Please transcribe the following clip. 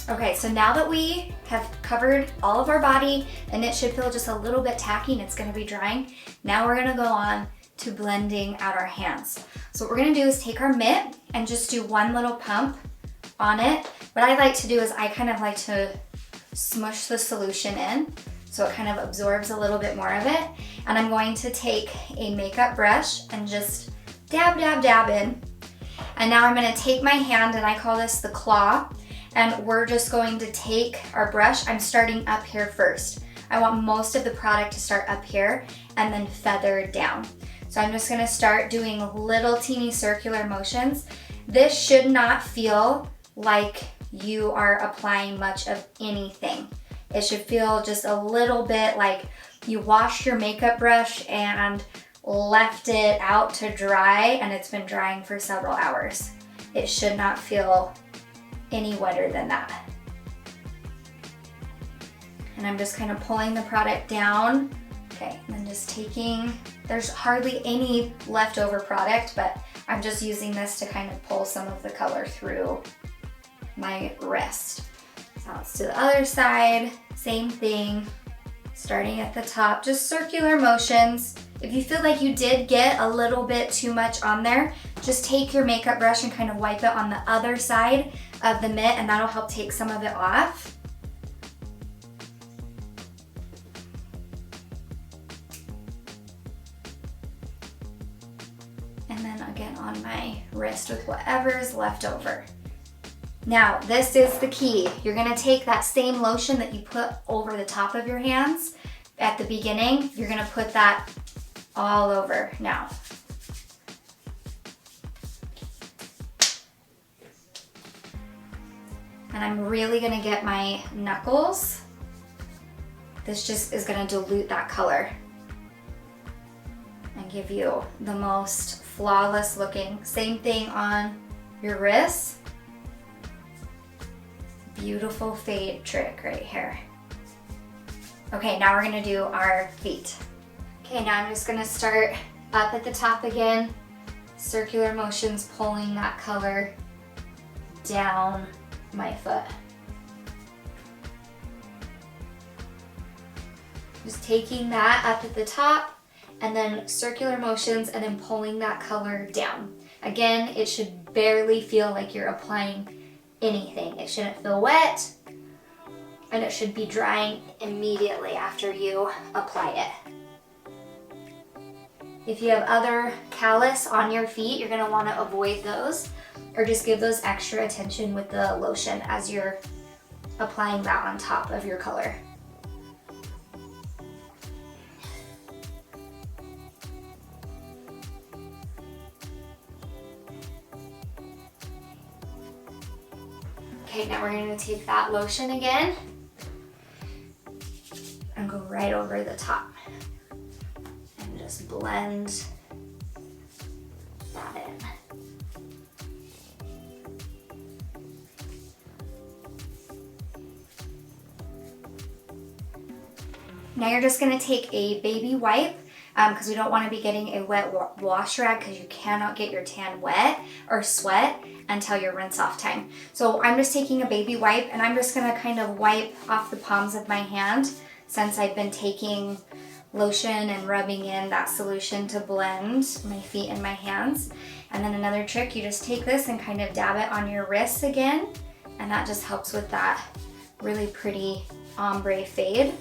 Okay, so now that we have covered all of our body and it should feel just a little bit tacky and it's gonna be drying, now we're gonna go on to blending out our hands. So what we're gonna do is take our mitt and just do one little pump on it. What I like to do is I kind of like to smush the solution in so it kind of absorbs a little bit more of it. And I'm going to take a makeup brush and just dab, dab, dab in. And now I'm gonna take my hand, and I call this the claw, and we're just going to take our brush. I'm starting up here first. I want most of the product to start up here and then feather down. So I'm just gonna start doing little teeny circular motions. This should not feel like you are applying much of anything. It should feel just a little bit like you washed your makeup brush and left it out to dry and it's been drying for several hours. It should not feel any wetter than that. And I'm just kind of pulling the product down. Okay, and then just taking, there's hardly any leftover product, but I'm just using this to kind of pull some of the color through my wrist. So let's do the other side, same thing, starting at the top, just circular motions. If you feel like you did get a little bit too much on there, just take your makeup brush and kind of wipe it on the other side of the mitt, and that'll help take some of it off. And then again on my wrist with whatever is left over. Now, this is the key. You're gonna take that same lotion that you put over the top of your hands at the beginning, you're gonna put that all over now. And I'm really gonna get my knuckles. This just is gonna dilute that color and give you the most flawless looking. Same thing on your wrists. Beautiful fade trick right here. Okay, now we're gonna do our feet. Okay, now I'm just gonna start up at the top again. Circular motions, pulling that color down my foot. Just taking that up at the top and then circular motions and then pulling that color down. Again, it should barely feel like you're applying anything. It shouldn't feel wet and it should be drying immediately after you apply it. If you have other callus on your feet, you're gonna wanna avoid those or just give those extra attention with the lotion as you're applying that on top of your color. Okay, now we're gonna take that lotion again and go right over the top and just blend that in. Now you're just gonna take a baby wipe because we don't want to be getting a wet wash rag because you cannot get your tan wet or sweat until your rinse off time. So I'm just taking a baby wipe and I'm just gonna kind of wipe off the palms of my hand since I've been taking lotion and rubbing in that solution to blend my feet and my hands. And then another trick, you just take this and kind of dab it on your wrists again, and that just helps with that really pretty ombre fade.